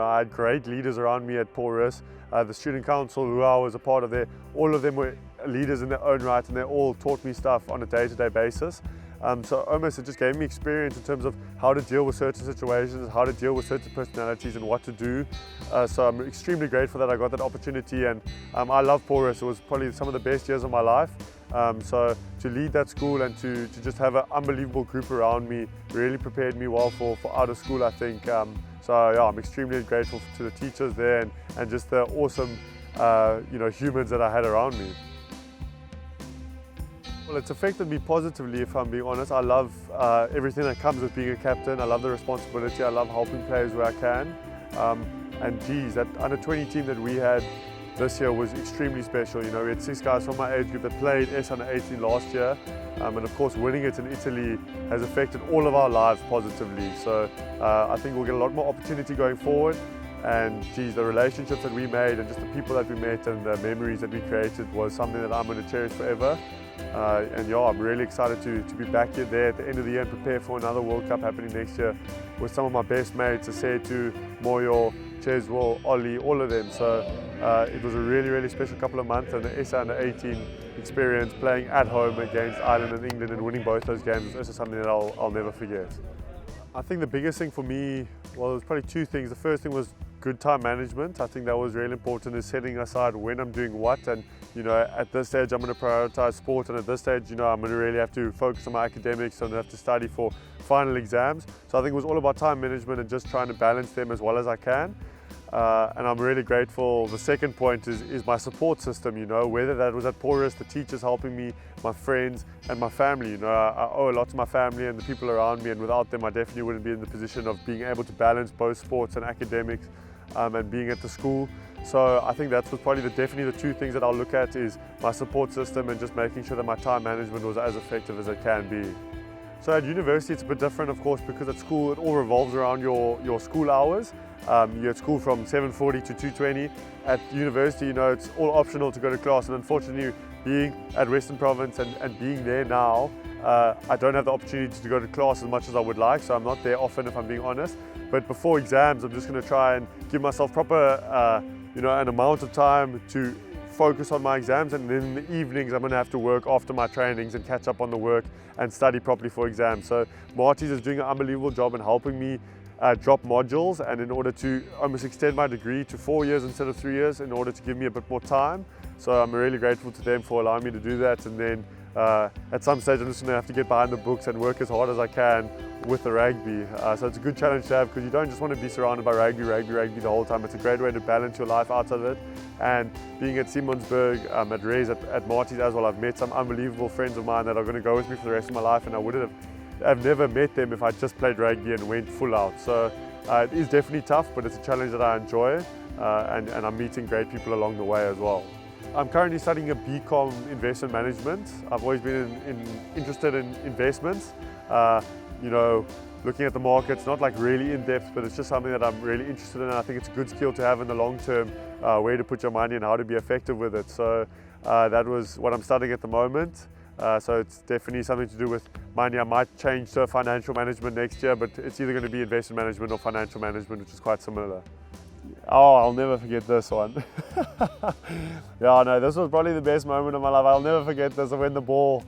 I had great leaders around me at Porus. The student council who I was a part of there, all of them were leaders in their own right, and they all taught me stuff on a day-to-day basis. So almost it just gave me experience in terms of how to deal with certain situations, how to deal with certain personalities and what to do. So I'm extremely grateful that I got that opportunity, and I love Porus. It was probably some of the best years of my life. So to lead that school and to just have an unbelievable group around me really prepared me well for out of school, I think. So yeah, I'm extremely grateful to the teachers there and just the awesome humans that I had around me. Well, it's affected me positively, if I'm being honest. I love everything that comes with being a captain. I love the responsibility. I love helping players where I can. And geez, that under 20 team that we had this year was extremely special. We had 6 guys from my age group that played under 18 last year. And of course, winning it in Italy has affected all of our lives positively. So I think we'll get a lot more opportunity going forward. And geez, the relationships that we made and just the people that we met and the memories that we created was something that I'm going to cherish forever. And yeah, I'm really excited to be back here there at the end of the year and prepare for another World Cup happening next year with some of my best mates, Asetu, Moyo, Cheswell, Ollie, all of them. So it was a really, really special couple of months, and the SA under 18 experience playing at home against Ireland and England and winning both those games is also something that I'll never forget. I think the biggest thing for me, well, it was probably 2 things. The first thing was good time management. I think that was really important, is setting aside when I'm doing what. And at this stage I'm going to prioritize sport, and at this stage I'm going to really have to focus on my academics, so I'm going to have to study for final exams. So I think it was all about time management and just trying to balance them as well as I can. And I'm really grateful. The second point is my support system, whether that was at Porus, the teachers helping me, my friends and my family. I owe a lot to my family and the people around me, and without them I definitely wouldn't be in the position of being able to balance both sports and academics and being at the school. So I think that's probably definitely the 2 things that I'll look at, is my support system and just making sure that my time management was as effective as it can be. So at university it's a bit different, of course, because at school it all revolves around your school hours. You're at school from 7:40 to 2:20. At university, it's all optional to go to class, and unfortunately being at Western Province and being there now, I don't have the opportunity to go to class as much as I would like, so I'm not there often, if I'm being honest. But before exams I'm just going to try and give myself proper an amount of time to focus on my exams, and then in the evenings I'm going to have to work after my trainings and catch up on the work and study properly for exams. So Marty's is doing an unbelievable job in helping me drop modules, and in order to almost extend my degree to 4 years instead of 3 years, in order to give me a bit more time. So I'm really grateful to them for allowing me to do that. And then at some stage I'm just going to have to get behind the books and work as hard as I can with the rugby. So it's a good challenge to have, because you don't just want to be surrounded by rugby the whole time. It's a great way to balance your life outside of it. And being at Simonsburg, at Res, at Marty's as well, I've met some unbelievable friends of mine that are going to go with me for the rest of my life, and I've never met them if I just played rugby and went full out. So it is definitely tough, but it's a challenge that I enjoy, and I'm meeting great people along the way as well. I'm currently studying a BCom investment management. I've always been interested in investments, looking at the markets, not like really in depth, but it's just something that I'm really interested in. I think it's a good skill to have in the long term, where to put your money and how to be effective with it. So that was what I'm studying at the moment. So it's definitely something to do with money. I might change to financial management next year, but it's either going to be investment management or financial management, which is quite similar. Oh, I'll never forget this one. Yeah, no, this was probably the best moment of my life. I'll never forget this, when the ball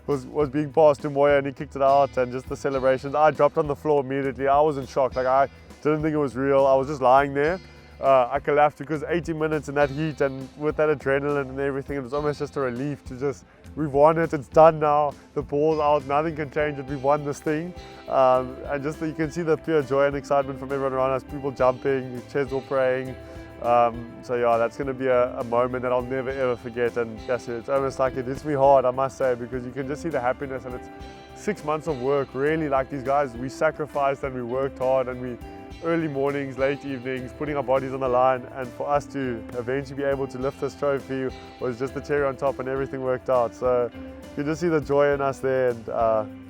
was being passed to Moya and he kicked it out, and just the celebrations. I dropped on the floor immediately. I was in shock. I didn't think it was real. I was just lying there. I collapsed because 80 minutes in that heat and with that adrenaline and everything, it was almost just a relief to just, we've won it, it's done now, the ball's out, nothing can change it, we've won this thing. And just you can see the pure joy and excitement from everyone around us, people jumping, Cheswell praying. So yeah, that's going to be a moment that I'll never ever forget, and that's it. It's almost like it hits me hard, I must say, because you can just see the happiness, and it's 6 months of work, really. Like these guys, we sacrificed and we worked hard, and we early mornings, late evenings, putting our bodies on the line, and for us to eventually be able to lift this trophy was just the cherry on top, and everything worked out. So you can just see the joy in us there, and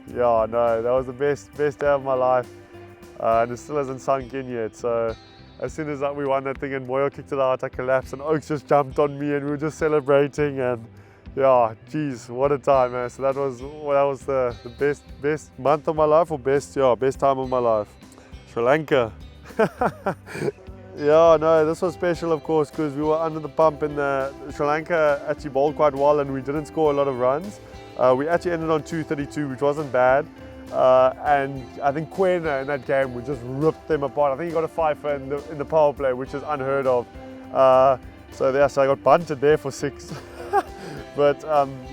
yeah, no, that was the best day of my life, and it still hasn't sunk in yet. So as soon as we won that thing and Moyo kicked it out, I collapsed and Oaks just jumped on me and we were just celebrating, and yeah, geez, what a time, man. So that was the best month of my life, or best time of my life. Sri Lanka. Yeah, no, this was special, of course, because we were under the pump in the Sri Lanka actually bowled quite well and we didn't score a lot of runs. We actually ended on 232, which wasn't bad. And I think Kwena in that game, we just ripped them apart. I think he got a fifer in the power play, which is unheard of. So I got bunted there for 6. But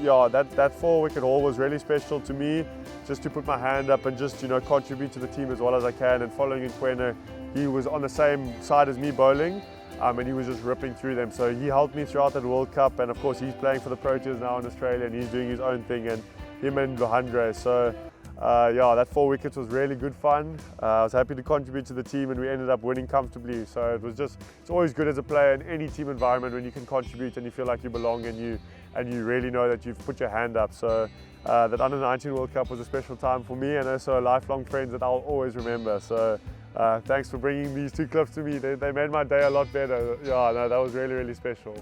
yeah, that 4-wicket haul was really special to me, just to put my hand up and just contribute to the team as well as I can. And following in Kwena, he was on the same side as me bowling, and he was just ripping through them. So he helped me throughout that World Cup, and of course he's playing for the Proteas now in Australia, and he's doing his own thing, and him and Luhandre. So yeah, that 4 wickets was really good fun. I was happy to contribute to the team, and we ended up winning comfortably. So it's always good as a player in any team environment when you can contribute and you feel like you belong and you really know that you've put your hand up. So that Under-19 World Cup was a special time for me, and also lifelong friends that I'll always remember. So thanks for bringing these 2 clips to me. They made my day a lot better. Yeah, no, that was really, really special.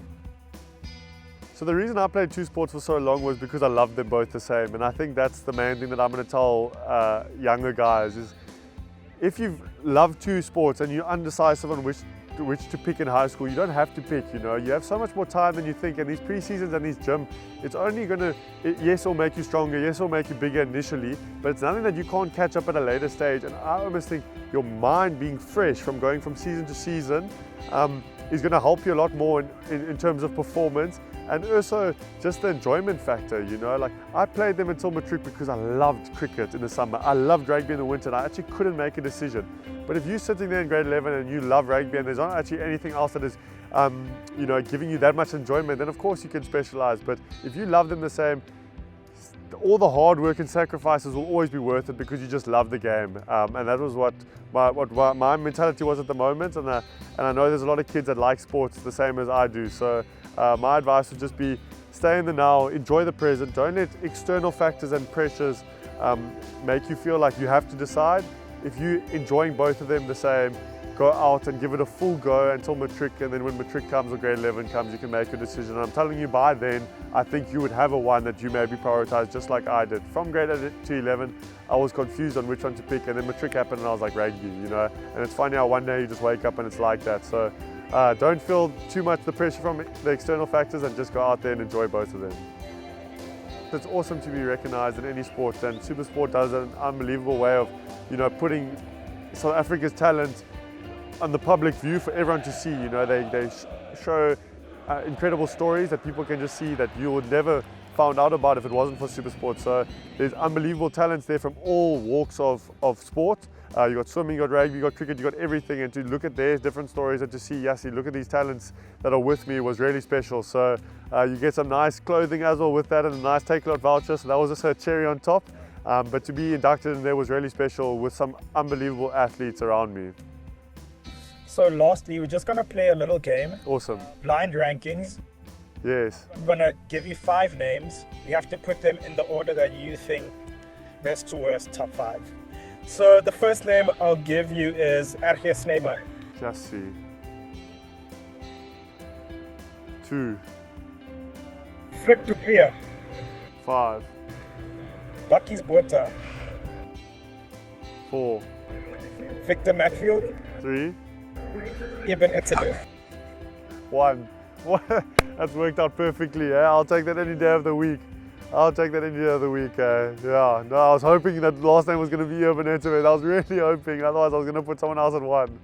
So the reason I played 2 sports for so long was because I loved them both the same, and I think that's the main thing that I'm going to tell younger guys is, if you've loved 2 sports and you're undecisive on which to pick in high school, you don't have to pick. You have so much more time than you think, and these pre-seasons and these gym, it's only going to, yes, it'll make you stronger, yes, it'll make you bigger initially, but it's nothing that you can't catch up at a later stage. And I almost think your mind being fresh from going from season to season is going to help you a lot more in terms of performance, and also just the enjoyment factor. Like, I played them until matric because I loved cricket in the summer, I loved rugby in the winter, and I actually couldn't make a decision. But if you're sitting there in grade 11 and you love rugby and there's not actually anything else that is giving you that much enjoyment, then of course you can specialize. But if you love them the same, all the hard work and sacrifices will always be worth it because you just love the game. And that was what my mentality was at the moment. And I know there's a lot of kids that like sports the same as I do. So my advice would just be, stay in the now, enjoy the present. Don't let external factors and pressures make you feel like you have to decide. If you're enjoying both of them the same, go out and give it a full go until matric, and then when matric comes or grade 11 comes, you can make a decision. And I'm telling you, by then, I think you would have a one that you maybe prioritize, just like I did. From grade 8 to 11, I was confused on which one to pick, and then matric happened and I was like, rugby, And it's funny how one day you just wake up and it's like that. So don't feel too much the pressure from the external factors, and just go out there and enjoy both of them. It's awesome to be recognized in any sport, and SuperSport does an unbelievable way of putting South Africa's talent on the public view for everyone to see. They show incredible stories that people can just see that you would never found out about if it wasn't for SuperSport. So there's unbelievable talents there from all walks of sport. You got swimming, you got rugby, you got cricket, you got everything, and to look at their different stories and to see, look at these talents that are with me was really special. So you get some nice clothing as well with that, and a nice take-a-lot voucher, so that was just a cherry on top. But to be inducted in there was really special with some unbelievable athletes around me. So lastly, we're just going to play a little game. Awesome. Blind rankings. Yes. I'm going to give you 5 names. You have to put them in the order that you think best to worst, top 5. So the first name I'll give you is Erge Sneema. Just see. 2. Flip to Priya. 5. Bucky's Botha. 4. Victor Matfield. 3. Ibn Etzebeth. 1. That's worked out perfectly. I'll take that any day of the week. Yeah, no, I was hoping that last name was going to be Ibn Etzebeth. I was really hoping, otherwise I was going to put someone else at 1.